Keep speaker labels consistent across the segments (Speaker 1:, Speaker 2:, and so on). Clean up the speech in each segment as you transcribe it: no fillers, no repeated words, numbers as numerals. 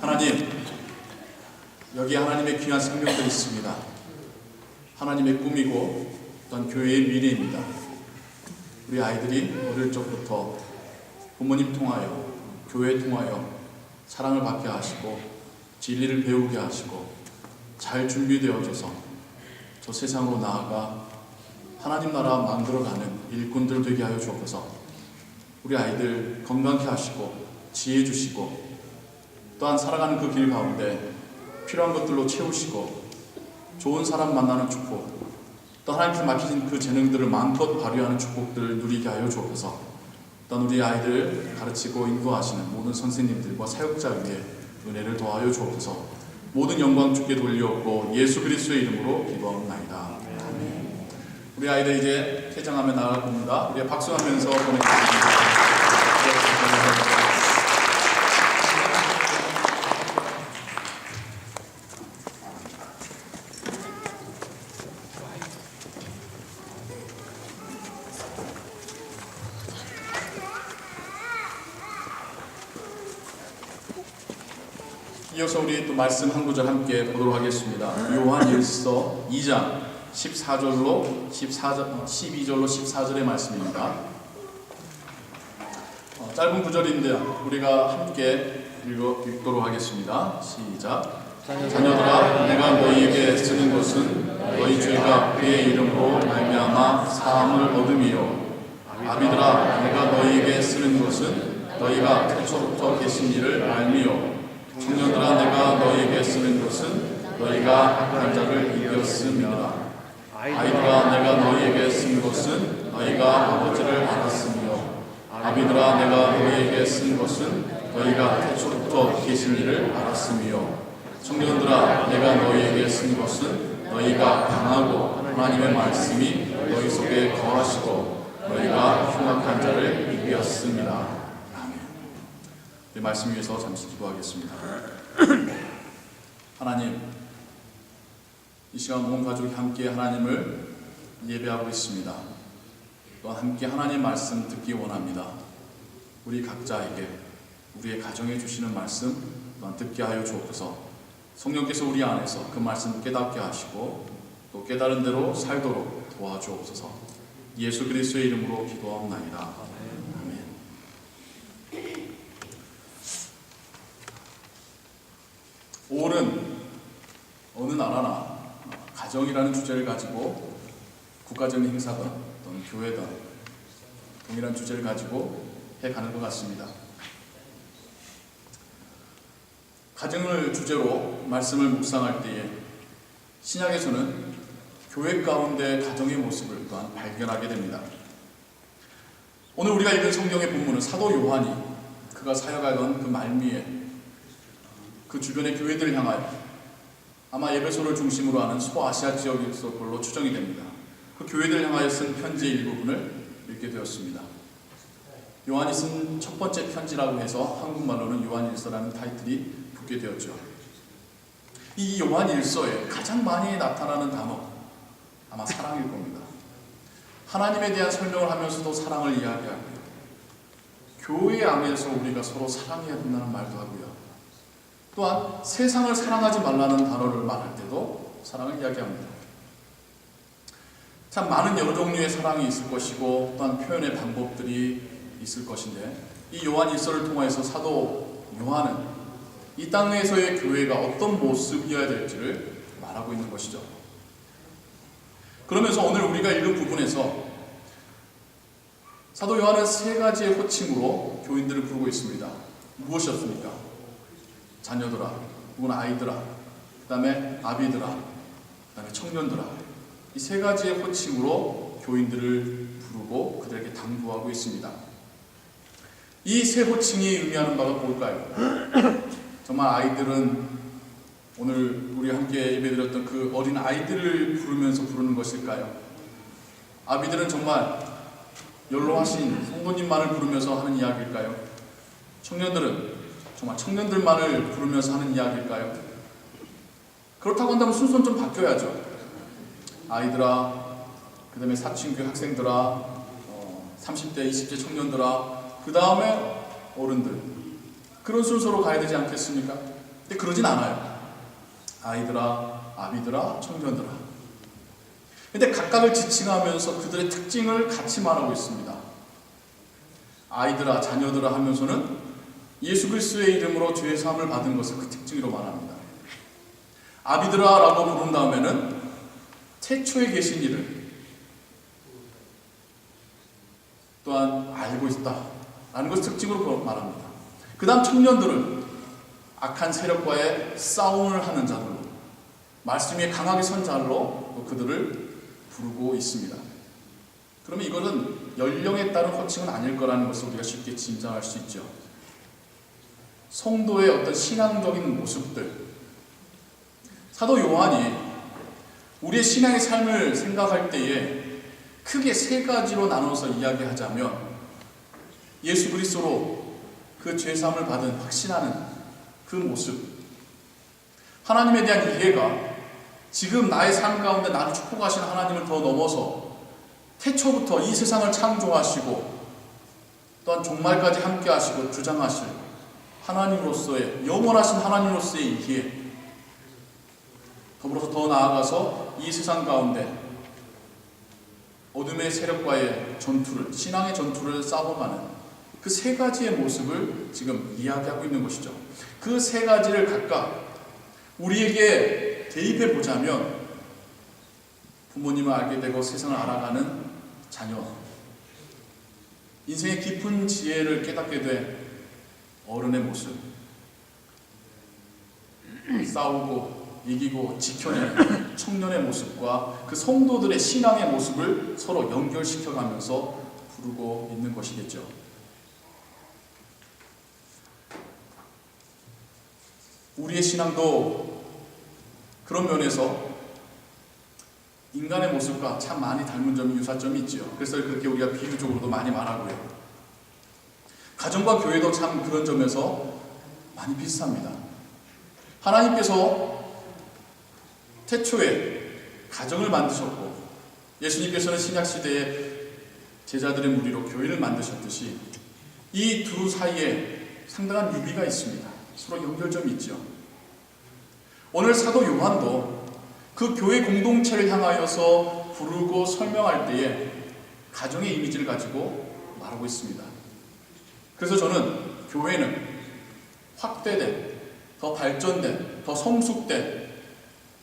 Speaker 1: 하나님, 여기 하나님의 귀한 생명들이 있습니다. 하나님의 꿈이고 또한 교회의 미래입니다. 우리 아이들이 어릴 적부터 부모님 통하여, 교회 통하여 사랑을 받게 하시고 진리를 배우게 하시고 잘 준비되어져서 저 세상으로 나아가 하나님 나라 만들어가는 일꾼들 되게 하여 주옵소서. 우리 아이들 건강케 하시고 지혜 주시고 또한 살아가는 그 길 가운데 필요한 것들로 채우시고 좋은 사람 만나는 축복, 또 하나님께서 맡기신 그 재능들을 마음껏 발휘하는 축복들을 누리게 하여 주옵소서. 또한 우리 아이들 가르치고 인도하시는 모든 선생님들과 사역자 위에 은혜를 더하여 주옵소서. 모든 영광 주께 돌려오고 예수 그리스도의 이름으로 기도하옵나이다. 아멘. 우리 아이들 이제 퇴장하며 나갈 겁니다. 우리 박수하면서 보내드립니다. 이어서 우리 또 말씀 한 구절 함께 보도록 하겠습니다. 요한일서 2장 12절로 14절의 말씀입니다. 짧은 구절인데 우리가 함께 읽도록 하겠습니다. 시작. 자녀들아, 내가 너희에게 쓰는 것은 너희 죄가 그의 이름으로 말미암아 사함을 얻음이요. 아비들아, 내가 너희에게 쓰는 것은 너희가 태초부터 계신 이를 알미요. 청년들아, 내가 너희에게 쓰는 것은 너희가 악한 자를 이겼음이니라. 아이들아, 내가 너희에게 쓴 것은 너희가 아버지를 알았으며, 아비들아, 내가 너희에게 쓴 것은 너희가 태초부터 계신 이를 알았으며, 청년들아, 내가 너희에게 쓴 것은 너희가 강하고 하나님의 말씀이 너희 속에 거하시고 너희가 흉악한 자를 이겼습니다. 이 말씀 위해서 잠시 기도하겠습니다. 하나님, 이 시간 온 가족이 함께 하나님을 예배하고 있습니다. 또한 함께 하나님 말씀 듣기 원합니다. 우리 각자에게 우리의 가정에 주시는 말씀 또한 듣게 하여 주옵소서. 성령께서 우리 안에서 그 말씀 깨닫게 하시고 또 깨달은 대로 살도록 도와주옵소서. 예수 그리스도의 이름으로 기도하옵나이다. 5월은 어느 나라나 가정이라는 주제를 가지고 국가적인 행사든 또는 교회든 동일한 주제를 가지고 해가는 것 같습니다. 가정을 주제로 말씀을 묵상할 때에 신약에서는 교회 가운데 가정의 모습을 또한 발견하게 됩니다. 오늘 우리가 읽은 성경의 본문은 사도 요한이 그가 사역하던 그 말미에 그 주변의 교회들을 향하여 아마 에베소를 중심으로 하는 소아시아 지역에서 걸로 추정이 됩니다. 그 교회들을 향하여 쓴 편지의 일부분을 읽게 되었습니다. 요한이 쓴 첫 번째 편지라고 해서 한국말로는 요한일서라는 타이틀이 붙게 되었죠. 이 요한일서에 가장 많이 나타나는 단어 아마 사랑일 겁니다. 하나님에 대한 설명을 하면서도 사랑을 이야기하고요. 교회 안에서 우리가 서로 사랑해야 된다는 말도 하고요. 또한 세상을 사랑하지 말라는 단어를 말할 때도 사랑을 이야기합니다. 참 많은 여러 종류의 사랑이 있을 것이고 또한 표현의 방법들이 있을 것인데 이 요한일서를 통해서 사도 요한은 이 땅에서의 교회가 어떤 모습이어야 될지를 말하고 있는 것이죠. 그러면서 오늘 우리가 읽은 부분에서 사도 요한은 세 가지의 호칭으로 교인들을 부르고 있습니다. 무엇이었습니까? 자녀들아, 혹은 아이들아, 그 다음에 아비들아, 그 다음에 청년들아. 이 세 가지의 호칭으로 교인들을 부르고 그들에게 당부하고 있습니다. 이 세 호칭이 의미하는 바가 뭘까요? 정말 아이들은 오늘 우리 함께 예배드렸던 그 어린 아이들을 부르면서 부르는 것일까요? 아비들은 정말 연로하신 성도님만을 부르면서 하는 이야기일까요? 청년들은 정말 청년들만을 부르면서 하는 이야기일까요? 그렇다고 한다면 순서는 좀 바뀌어야죠. 아이들아, 그 다음에 사춘기 학생들아, 30대, 20대 청년들아, 그 다음에 어른들. 그런 순서로 가야 되지 않겠습니까? 근데 그러진 않아요. 아이들아, 아비들아, 청년들아. 근데 각각을 지칭하면서 그들의 특징을 같이 말하고 있습니다. 아이들아, 자녀들아 하면서는 예수 그리스도의 이름으로 죄 사함을 받은 것을 그 특징으로 말합니다. 아비들아 라고 부른 다음에는 태초에 계신 이를 또한 알고 있다 라는 것을 특징으로 말합니다. 그 다음 청년들은 악한 세력과의 싸움을 하는 자들로, 말씀 위에 강하게 선 자들로 그들을 부르고 있습니다. 그러면 이것은 연령에 따른 호칭은 아닐 거라는 것을 우리가 쉽게 짐작할 수 있죠. 성도의 어떤 신앙적인 모습들, 사도 요한이 우리의 신앙의 삶을 생각할 때에 크게 세 가지로 나눠서 이야기하자면, 예수 그리스도로 그 죄사함을 받은 확신하는 그 모습, 하나님에 대한 이해가 지금 나의 삶 가운데 나를 축복하시는 하나님을 더 넘어서 태초부터 이 세상을 창조하시고 또한 종말까지 함께 하시고 주장하실 하나님으로서의, 영원하신 하나님으로서의 이해, 더불어서 더 나아가서 이 세상 가운데 어둠의 세력과의 전투를, 신앙의 전투를 싸워가는 그 세 가지의 모습을 지금 이야기하고 있는 것이죠. 그 세 가지를 각각 우리에게 대입해 보자면, 부모님을 알게 되고 세상을 알아가는 자녀, 인생의 깊은 지혜를 깨닫게 된 어른의 모습, 싸우고 이기고 지켜내는 청년의 모습과 그 성도들의 신앙의 모습을 서로 연결시켜가면서 부르고 있는 것이겠죠. 우리의 신앙도 그런 면에서 인간의 모습과 참 많이 닮은 점이, 유사점이 있죠. 그래서 그렇게 우리가 비유적으로도 많이 말하고요. 가정과 교회도 참 그런 점에서 많이 비슷합니다. 하나님께서 태초에 가정을 만드셨고, 예수님께서는 신약시대에 제자들의 무리로 교회를 만드셨듯이 이 두 사이에 상당한 유비가 있습니다. 서로 연결점이 있죠. 오늘 사도 요한도 그 교회 공동체를 향하여서 부르고 설명할 때에 가정의 이미지를 가지고 말하고 있습니다. 그래서 저는 교회는 확대된, 더 발전된, 더 성숙된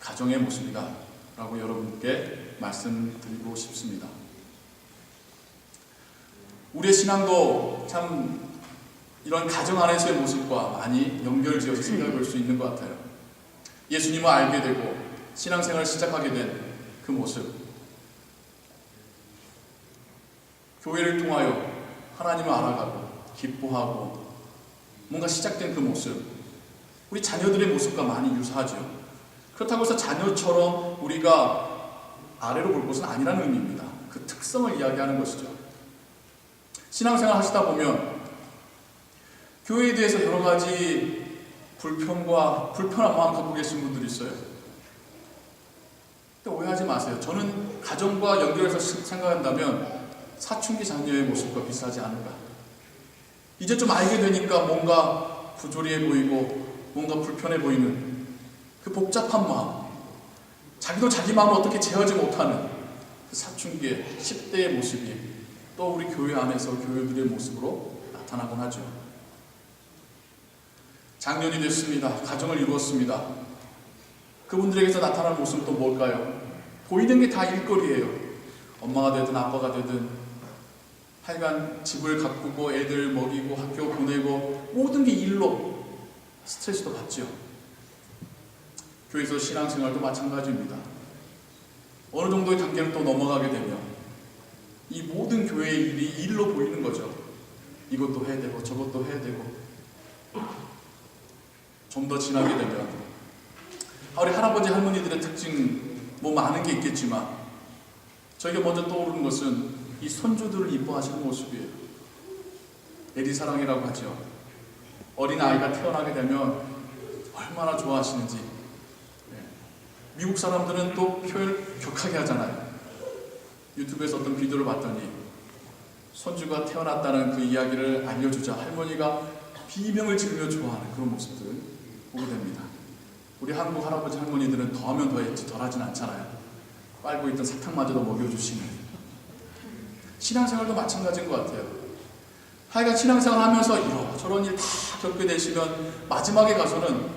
Speaker 1: 가정의 모습이다 라고 여러분께 말씀드리고 싶습니다. 우리의 신앙도 참 이런 가정 안에서의 모습과 많이 연결지어서 생각해 볼 수 있는 것 같아요. 예수님을 알게 되고 신앙생활을 시작하게 된 그 모습, 교회를 통하여 하나님을 알아가고 기뻐하고 뭔가 시작된 그 모습, 우리 자녀들의 모습과 많이 유사하죠. 그렇다고 해서 자녀처럼 우리가 아래로 볼 것은 아니라는 의미입니다. 그 특성을 이야기하는 것이죠. 신앙생활 하시다 보면 교회에 대해서 여러 가지 불편한 마음 갖고 계신 분들이 있어요. 근데 오해하지 마세요. 저는 가정과 연결해서 생각한다면 사춘기 자녀의 모습과 비슷하지 않을까. 이제 좀 알게 되니까 뭔가 부조리해 보이고 뭔가 불편해 보이는 그 복잡한 마음, 자기도 자기 마음을 어떻게 제어하지 못하는 그 사춘기의 10대의 모습이 또 우리 교회 안에서 교회들의 모습으로 나타나곤 하죠. 장년이 됐습니다. 가정을 이루었습니다. 그분들에게서 나타나는 모습은 또 뭘까요? 보이는 게 다 일거리예요. 엄마가 되든 아빠가 되든 하여간 집을 가꾸고 애들 먹이고 학교 보내고 모든 게 일로 스트레스도 받죠. 교회에서 신앙생활도 마찬가지입니다. 어느 정도의 단계를 또 넘어가게 되면 이 모든 교회의 일이 일로 보이는 거죠. 이것도 해야 되고 저것도 해야 되고, 좀 더 지나게 되면 우리 할아버지 할머니들의 특징 뭐 많은 게 있겠지만 저희가 먼저 떠오르는 것은 이 손주들을 이뻐하시는 모습이에요. 애리사랑이라고 하죠. 어린 아이가 태어나게 되면 얼마나 좋아하시는지. 미국 사람들은 또 표현을 격하게 하잖아요. 유튜브에서 어떤 비디오를 봤더니 손주가 태어났다는 그 이야기를 알려주자 할머니가 비명을 지르며 좋아하는 그런 모습들 보게 됩니다. 우리 한국 할아버지 할머니들은 더하면 더했지 덜하진 않잖아요. 빨고 있던 사탕마저도 먹여주시는. 신앙생활도 마찬가지인 것 같아요. 하여간 신앙생활 하면서 이런저런 일 다 겪게 되시면 마지막에 가서는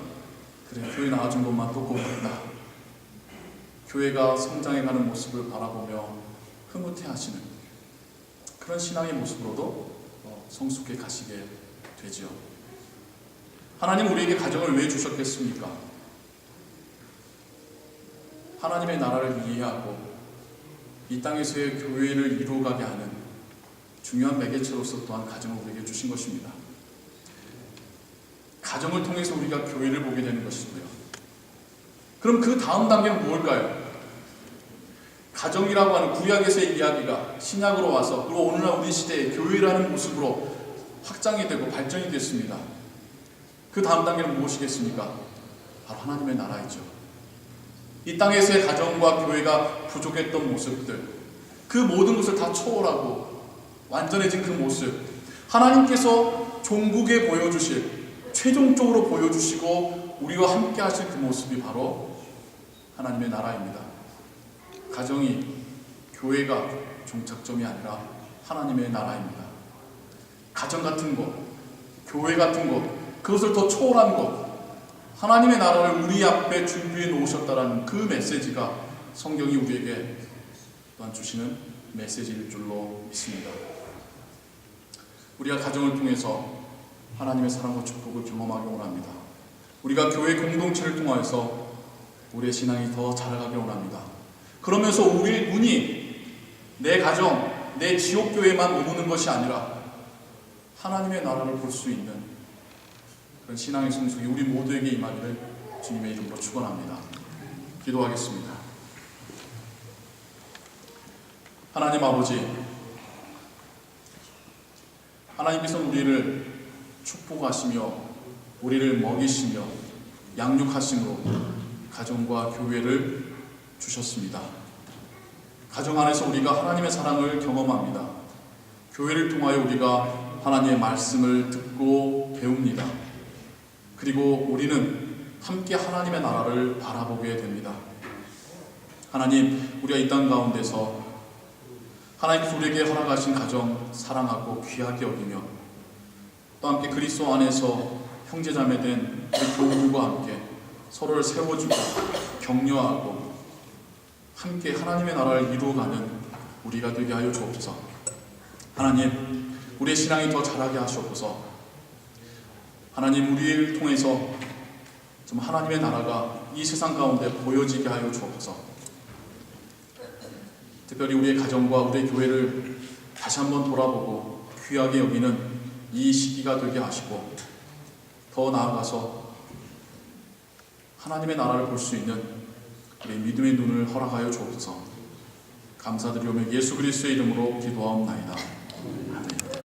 Speaker 1: 그래, 교회 나와준 것만 또 고맙다. 교회가 성장해가는 모습을 바라보며 흐뭇해하시는 그런 신앙의 모습으로도 성숙해 가시게 되지요. 하나님 우리에게 가정을 왜 주셨겠습니까? 하나님의 나라를 이해하고 이 땅에서의 교회를 이루어가게 하는 중요한 매개체로서 또한 가정을 우리에게 주신 것입니다. 가정을 통해서 우리가 교회를 보게 되는 것이고요. 그럼 그 다음 단계는 뭘까요? 가정이라고 하는 구약에서의 이야기가 신약으로 와서 그리고 오늘날 우리 시대의 교회라는 모습으로 확장이 되고 발전이 됐습니다. 그 다음 단계는 무엇이겠습니까? 바로 하나님의 나라이죠. 이 땅에서의 가정과 교회가 부족했던 모습들, 그 모든 것을 다 초월하고 완전해진 그 모습, 하나님께서 종국에 보여주실, 최종적으로 보여주시고 우리와 함께 하실 그 모습이 바로 하나님의 나라입니다. 가정이, 교회가 종착점이 아니라 하나님의 나라입니다. 가정 같은 것, 교회 같은 것, 그것을 더 초월한 것, 하나님의 나라를 우리 앞에 준비해 놓으셨다라는 그 메시지가 성경이 우리에게 또한 주시는 메시지일 줄로 믿습니다. 우리가 가정을 통해서 하나님의 사랑과 축복을 경험하기 원합니다. 우리가 교회 공동체를 통하여서 우리의 신앙이 더 자라가기 원합니다. 그러면서 우리의 눈이 내 가정, 내 지옥교회만 머무는 것이 아니라 하나님의 나라를 볼 수 있는 그런 신앙의 성숙이 우리 모두에게 임하기를 주님의 이름으로 축원합니다. 기도하겠습니다. 하나님 아버지, 하나님께서 우리를 축복하시며 우리를 먹이시며 양육하심으로 가정과 교회를 주셨습니다. 가정 안에서 우리가 하나님의 사랑을 경험합니다. 교회를 통하여 우리가 하나님의 말씀을 듣고 배웁니다. 그리고 우리는 함께 하나님의 나라를 바라보게 됩니다. 하나님, 우리가 이 땅 가운데서 하나님께서 우리에게 허락하신 가정 사랑하고 귀하게 여기며 또 함께 그리스도 안에서 형제자매된 우리 교우들과 함께 서로를 세워주고 격려하고 함께 하나님의 나라를 이루어가는 우리가 되게 하여 주옵소서. 하나님, 우리의 신앙이 더 자라게 하시옵소서. 하나님, 우리를 통해서 좀 하나님의 나라가 이 세상 가운데 보여지게 하여 주옵소서. 특별히 우리의 가정과 우리의 교회를 다시 한번 돌아보고 귀하게 여기는 이 시기가 되게 하시고 더 나아가서 하나님의 나라를 볼 수 있는 우리 믿음의 눈을 허락하여 주옵소서. 감사드리오며 예수 그리스도의 이름으로 기도하옵나이다. 아멘.